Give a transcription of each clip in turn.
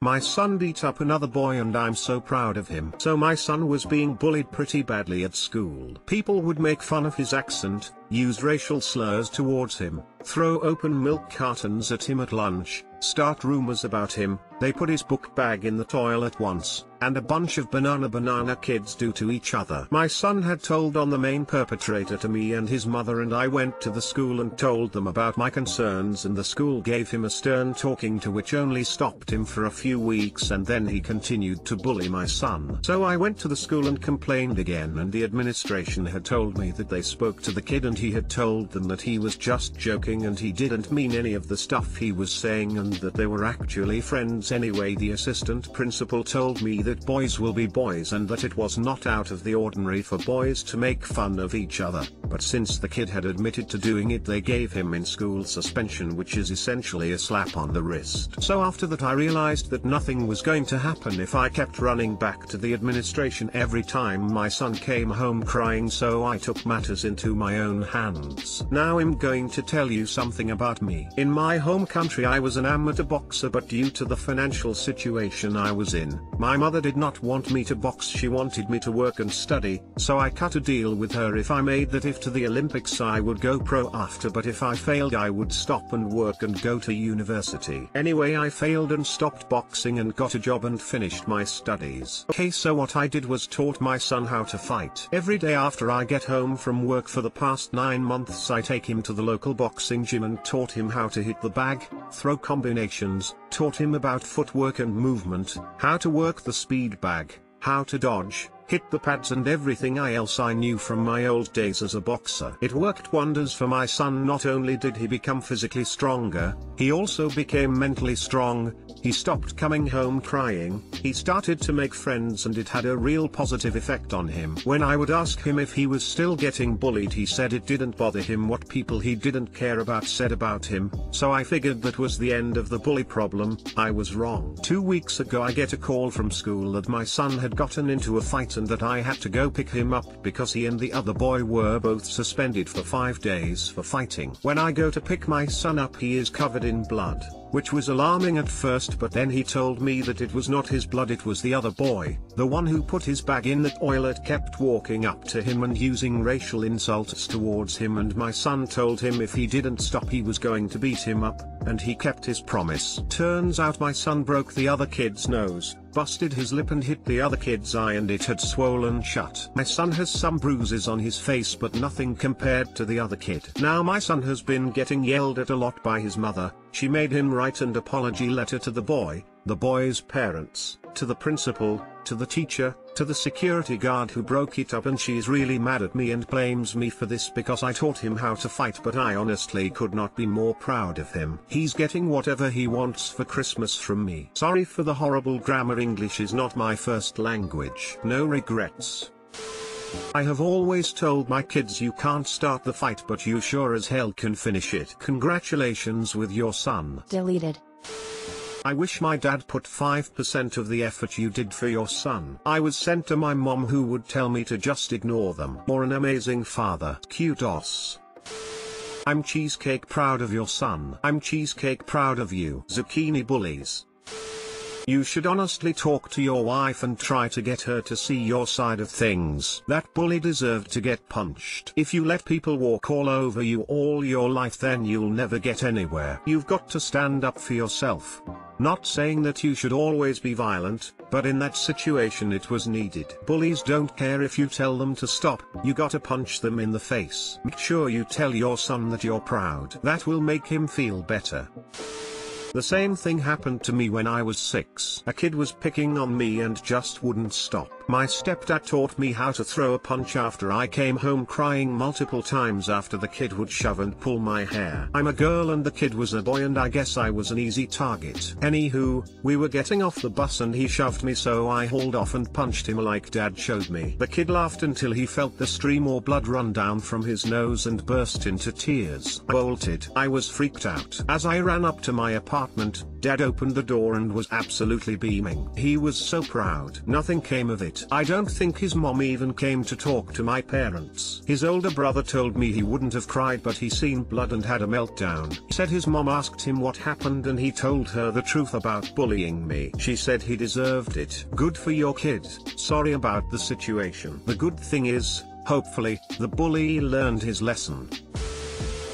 My son beat up another boy and I'm so proud of him. So my son was being bullied pretty badly at school. People would make fun of his accent, use racial slurs towards him, throw open milk cartons at him at lunch, start rumors about him. They put his book bag in the toilet once, and a bunch of banana kids do to each other. My son had told on the main perpetrator to me and his mother, and I went to the school and told them about my concerns, and the school gave him a stern talking to which only stopped him for a few weeks, and then he continued to bully my son. So I went to the school and complained again, and the administration had told me that they spoke to the kid and he had told them that he was just joking and he didn't mean any of the stuff he was saying, and that they were actually friends anyway. The assistant principal told me that boys will be boys and that it was not out of the ordinary for boys to make fun of each other, but since the kid had admitted to doing it, they gave him in-school suspension, which is essentially a slap on the wrist. So after that I realized that nothing was going to happen if I kept running back to the administration every time my son came home crying, so I took matters into my own hands. Now I'm going to tell you something about me. In my home country I was an amateur boxer, but due to the financial situation I was in, my mother did not want me to box. She wanted me to work and study, so I cut a deal with her if I made that if to the Olympics I would go pro after, but if I failed I would stop and work and go to university. Anyway, I failed and stopped boxing and got a job and finished my studies. Okay, so what I did was taught my son how to fight. Every day after I get home from work for the past 9 months I take him to the local boxing gym and taught him how to hit the bag, throw combinations, taught him about footwork and movement, how to work the speed bag, how to dodge, hit the pads, and everything else I knew from my old days as a boxer. It worked wonders for my son. Not only did he become physically stronger, he also became mentally strong. He stopped coming home crying, he started to make friends, and it had a real positive effect on him. When I would ask him if he was still getting bullied, he said it didn't bother him what people he didn't care about said about him, so I figured that was the end of the bully problem. I was wrong. 2 weeks ago I get a call from school that my son had gotten into a fight and that I had to go pick him up because he and the other boy were both suspended for 5 days for fighting. When I go to pick my son up, he is covered in blood, which was alarming at first, but then he told me that it was not his blood, it was the other boy. The one who put his bag in the toilet kept walking up to him and using racial insults towards him, and my son told him if he didn't stop he was going to beat him up, and he kept his promise. Turns out my son broke the other kid's nose, busted his lip, and hit the other kid's eye, and it had swollen shut. My son has some bruises on his face, but nothing compared to the other kid. Now my son has been getting yelled at a lot by his mother. She made him write an apology letter to the boy's parents, to the principal, to the teacher, to the security guard who broke it up, and she's really mad at me and blames me for this because I taught him how to fight, but I honestly could not be more proud of him. He's getting whatever he wants for Christmas from me. Sorry for the horrible grammar, English is not my first language. No regrets. I have always told my kids you can't start the fight, but you sure as hell can finish it. Congratulations with your son. Deleted. I wish my dad put 5% of the effort you did for your son. I was sent to my mom, who would tell me to just ignore them. Or an amazing father. Kudos. I'm cheesecake proud of your son. I'm cheesecake proud of you. Zucchini bullies. You should honestly talk to your wife and try to get her to see your side of things. That bully deserved to get punched. If you let people walk all over you all your life, then you'll never get anywhere. You've got to stand up for yourself. Not saying that you should always be violent, but in that situation it was needed. Bullies don't care if you tell them to stop, you gotta punch them in the face. Make sure you tell your son that you're proud. That will make him feel better. The same thing happened to me when I was 6. A kid was picking on me and just wouldn't stop. My stepdad taught me how to throw a punch after I came home crying multiple times after the kid would shove and pull my hair. I'm a girl and the kid was a boy, and I guess I was an easy target. Anywho, we were getting off the bus and he shoved me, so I hauled off and punched him like dad showed me. The kid laughed until he felt the stream or blood run down from his nose and burst into tears. I bolted. I was freaked out. As I ran up to my apartment, dad opened the door and was absolutely beaming. He was so proud. Nothing came of it. it. I don't think his mom even came to talk to my parents. His older brother told me he wouldn't have cried, but he seen blood and had a meltdown. He said his mom asked him what happened and he told her the truth about bullying me. She said he deserved it. Good for your kid. Sorry about the situation. The good thing is, hopefully, the bully learned his lesson.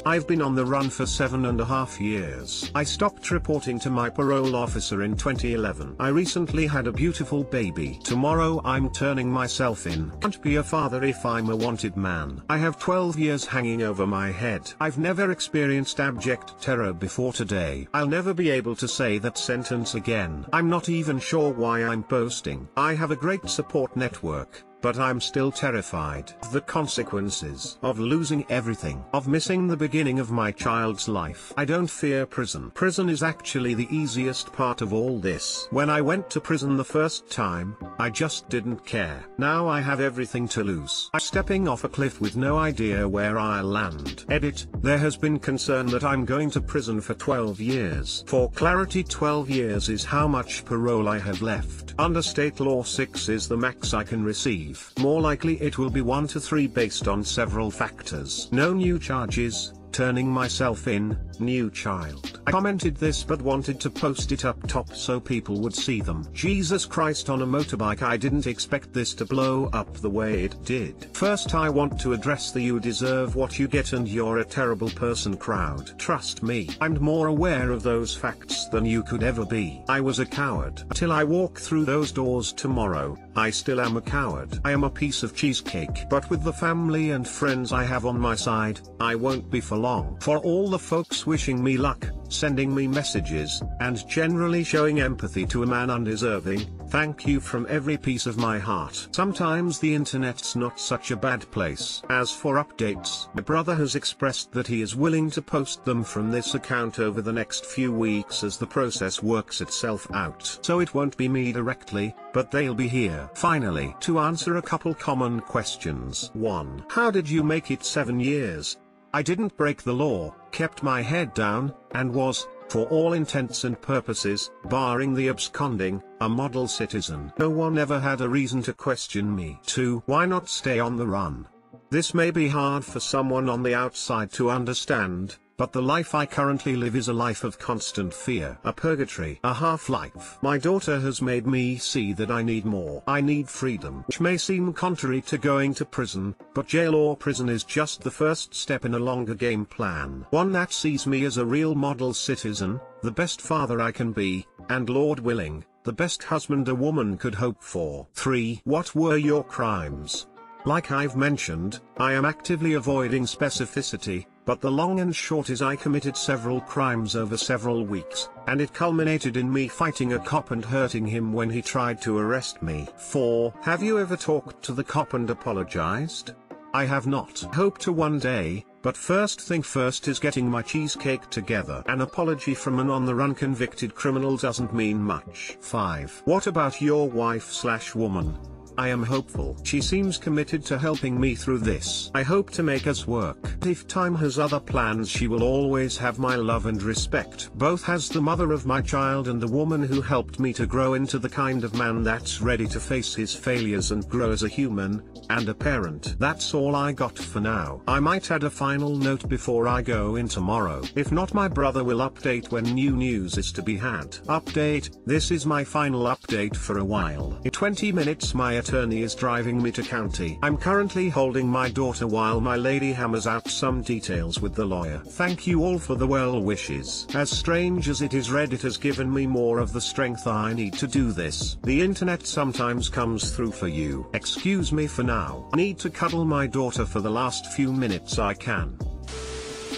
I've been on the run for 7.5 years. I stopped reporting to my parole officer in 2011. I recently had a beautiful baby. Tomorrow I'm turning myself in. Can't be a father if I'm a wanted man. I have 12 years hanging over my head. I've never experienced abject terror before today. I'll never be able to say that sentence again. I'm not even sure why I'm posting. I have a great support network, but I'm still terrified. The consequences of losing everything, of missing the beginning of my child's life. I don't fear prison. Prison is actually the easiest part of all this. When I went to prison the first time, I just didn't care. Now I have everything to lose. I'm stepping off a cliff with no idea where I'll land. Edit, there has been concern that I'm going to prison for 12 years. For clarity, 12 years is how much parole I have left. Under state law 6 is the max I can receive. More likely it will be 1 to 3 based on several factors. No new charges, turning myself in, new child. I commented this but wanted to post it up top so people would see them. Jesus Christ, on a motorbike. I didn't expect this to blow up the way it did. First, I want to address the "you deserve what you get and you're a terrible person" crowd. Trust me, I'm more aware of those facts than you could ever be. I was a coward. Till I walk through those doors tomorrow, I still am a coward. I am a piece of cheesecake. But with the family and friends I have on my side, I won't be for long. For all the folks wishing me luck, sending me messages, and generally showing empathy to a man undeserving, thank you from every piece of my heart. Sometimes the internet's not such a bad place. As for updates, my brother has expressed that he is willing to post them from this account over the next few weeks as the process works itself out. So it won't be me directly, but they'll be here. Finally, to answer a couple common questions. 1. How did you make it 7 years? I didn't break the law, kept my head down, and was, for all intents and purposes, barring the absconding, a model citizen. No one ever had a reason to question me. 2. Why not stay on the run? This may be hard for someone on the outside to understand, but the life I currently live is a life of constant fear. A purgatory. A half-life. My daughter has made me see that I need more. I need freedom. Which may seem contrary to going to prison, but jail or prison is just the first step in a longer game plan. One that sees me as a real model citizen, the best father I can be, and Lord willing, the best husband a woman could hope for. 3. What were your crimes? Like I've mentioned, I am actively avoiding specificity, but the long and short is I committed several crimes over several weeks, and it culminated in me fighting a cop and hurting him when he tried to arrest me. 4. Have you ever talked to the cop and apologized? I have not. Hope to one day, but first thing first is getting my cheesecake together. An apology from an on-the-run convicted criminal doesn't mean much. 5. What about your wife/woman? I am hopeful. She seems committed to helping me through this. I hope to make us work. If time has other plans, she will always have my love and respect. Both as the mother of my child and the woman who helped me to grow into the kind of man that's ready to face his failures and grow as a human, and a parent. That's all I got for now. I might add a final note before I go in tomorrow. If not, my brother will update when new news is to be had. Update, this is my final update for a while. In 20 minutes my attorney is driving me to county. I'm currently holding my daughter while my lady hammers out some details with the lawyer. Thank you all for the well wishes. As strange as it is, Reddit has given me more of the strength I need to do this. The internet sometimes comes through for you. Excuse me for now. I need to cuddle my daughter for the last few minutes I can.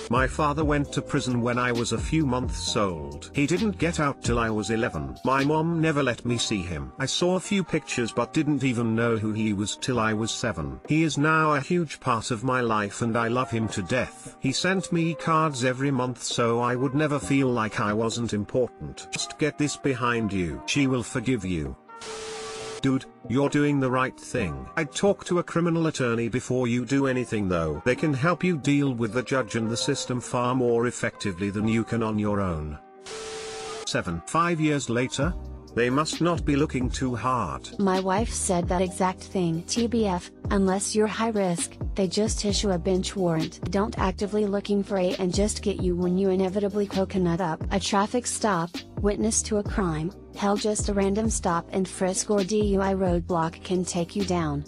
My father went to prison when I was a few months old. He didn't get out till I was 11. My mom never let me see him. I saw a few pictures but didn't even know who he was till I was 7. He is now a huge part of my life and I love him to death. He sent me cards every month so I would never feel like I wasn't important. Just get this behind you. She will forgive you. Dude, you're doing the right thing. I'd talk to a criminal attorney before you do anything though. They can help you deal with the judge and the system far more effectively than you can on your own. 7. 5 years later? They must not be looking too hard. My wife said that exact thing. TBF, unless you're high risk, they just issue a bench warrant. Don't actively looking for a and just get you when you inevitably coconut up. A traffic stop, witness to a crime, hell, just a random stop and frisk or DUI roadblock can take you down.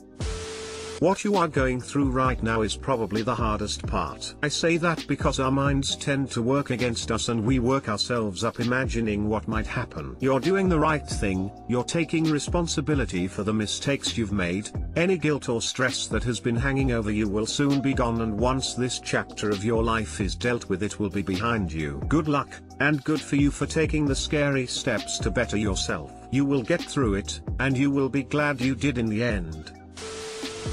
What you are going through right now is probably the hardest part. I say that because our minds tend to work against us and we work ourselves up imagining what might happen. You're doing the right thing, you're taking responsibility for the mistakes you've made. Any guilt or stress that has been hanging over you will soon be gone, and once this chapter of your life is dealt with, it will be behind you. Good luck, and good for you for taking the scary steps to better yourself. You will get through it, and you will be glad you did in the end.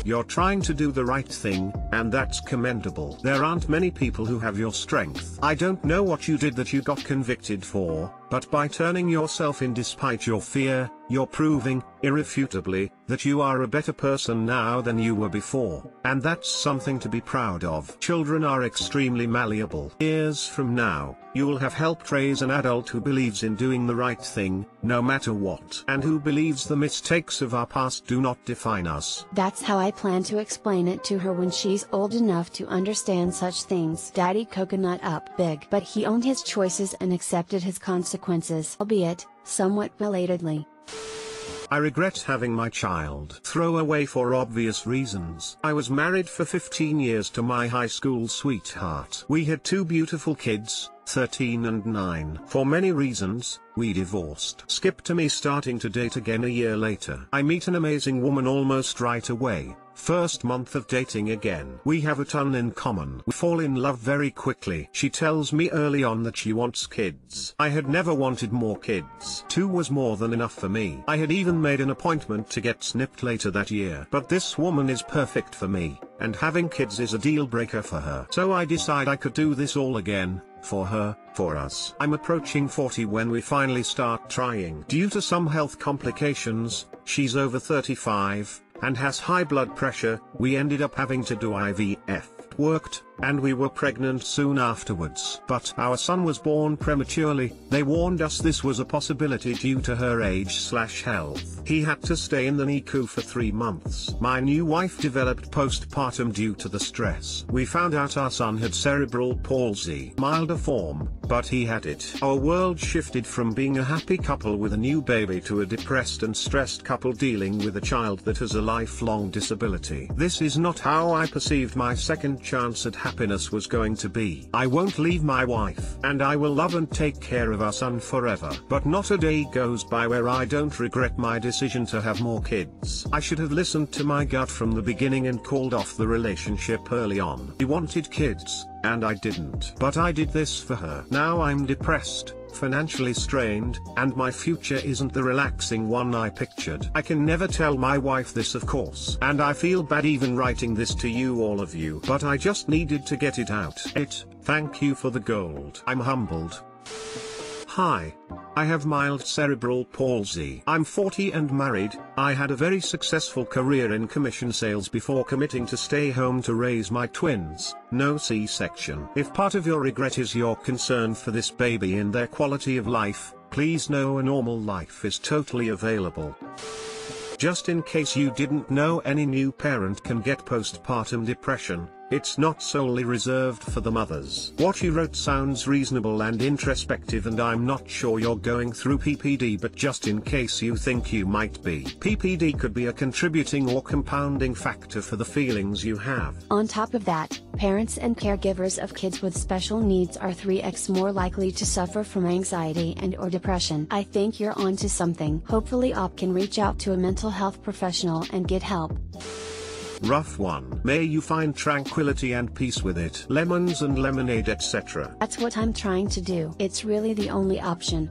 You're trying to do the right thing, and that's commendable. There aren't many people who have your strength. I don't know what you did that you got convicted for, but by turning yourself in despite your fear, you're proving, irrefutably, that you are a better person now than you were before. And that's something to be proud of. Children are extremely malleable. Years from now, you will have helped raise an adult who believes in doing the right thing, no matter what, and who believes the mistakes of our past do not define us. That's how I plan to explain it to her when she's old enough to understand such things. Daddy coconut up big, but he owned his choices and accepted his consequences, albeit, somewhat belatedly. I regret having my child throw away for obvious reasons. I was married for 15 years to my high school sweetheart. We had two beautiful kids, 13 and 9. For many reasons, we divorced. Skip to me starting to date again a year later. I meet an amazing woman almost right away. First month of dating again. We have a ton in common. We fall in love very quickly. She tells me early on that she wants kids. I had never wanted more kids. 2 was more than enough for me. I had even made an appointment to get snipped later that year. But this woman is perfect for me, and having kids is a deal breaker for her. So I decide I could do this all again. For her, for us. I'm approaching 40 when we finally start trying. Due to some health complications, she's over 35, and has high blood pressure. We ended up having to do IVF. Worked, and we were pregnant soon afterwards. But our son was born prematurely. They warned us this was a possibility due to her age/health. He had to stay in the NICU for 3 months. My new wife developed postpartum due to the stress. We found out our son had cerebral palsy, milder form, but he had it. Our world shifted from being a happy couple with a new baby to a depressed and stressed couple dealing with a child that has a lifelong disability. This is not how I perceived my second chance at happiness was going to be. I won't leave my wife, and I will love and take care of our son forever. But not a day goes by where I don't regret my decision to have more kids. I should have listened to my gut from the beginning and called off the relationship early on. He wanted kids, and I didn't. But I did this for her. Now I'm depressed, financially strained, and my future isn't the relaxing one I pictured. I can never tell my wife this, of course, and I feel bad even writing this to you, all of you, but I just needed to get it out. Thank you for the gold. I'm humbled. Hi. I have mild cerebral palsy. I'm 40 and married. I had a very successful career in commission sales before committing to stay home to raise my twins. No C-section. If part of your regret is your concern for this baby and their quality of life, please know a normal life is totally available. Just in case you didn't know, any new parent can get postpartum depression. It's not solely reserved for the mothers. What you wrote sounds reasonable and introspective, and I'm not sure you're going through PPD, but just in case you think you might be, PPD could be a contributing or compounding factor for the feelings you have. On top of that, parents and caregivers of kids with special needs are 3x more likely to suffer from anxiety and/or depression. I think you're onto something. Hopefully OP can reach out to a mental health professional and get help. Rough one. May you find tranquility and peace with it. Lemons and lemonade, etc. That's what I'm trying to do. It's really the only option.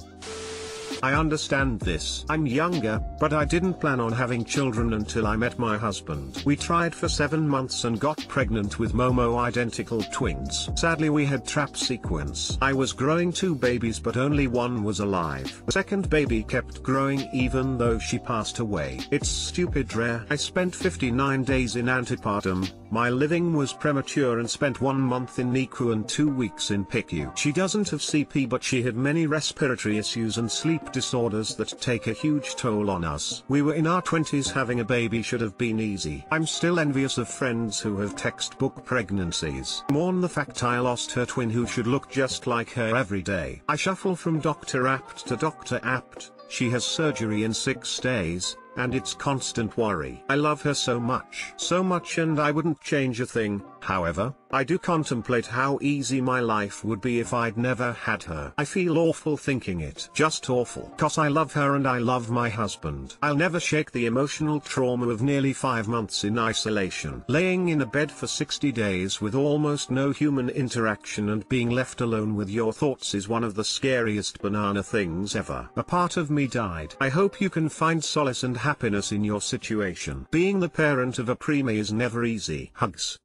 I understand this. I'm younger, but I didn't plan on having children until I met my husband. We tried for 7 months and got pregnant with Momo identical twins. Sadly, we had trap sequence. I was growing 2 babies, but only one was alive. The second baby kept growing even though she passed away. It's stupid rare. I spent 59 days in antepartum. My living was premature and spent 1 month in NICU and 2 weeks in PICU. She doesn't have CP, but she had many respiratory issues and sleep disorders that take a huge toll on us. We were in our 20s. Having a baby should have been easy. I'm still envious of friends who have textbook pregnancies. Mourn the fact I lost her twin who should look just like her every day. I shuffle from Dr. Apt to Dr. Apt. She has surgery in 6 days, and it's constant worry. I love her so much, and I wouldn't change a thing. However, I do contemplate how easy my life would be if I'd never had her. I feel awful thinking it. Just awful. 'Cause I love her and I love my husband. I'll never shake the emotional trauma of nearly 5 months in isolation. Laying in a bed for 60 days with almost no human interaction and being left alone with your thoughts is one of the scariest banana things ever. A part of me died. I hope you can find solace and happiness in your situation. Being the parent of a preemie is never easy. Hugs.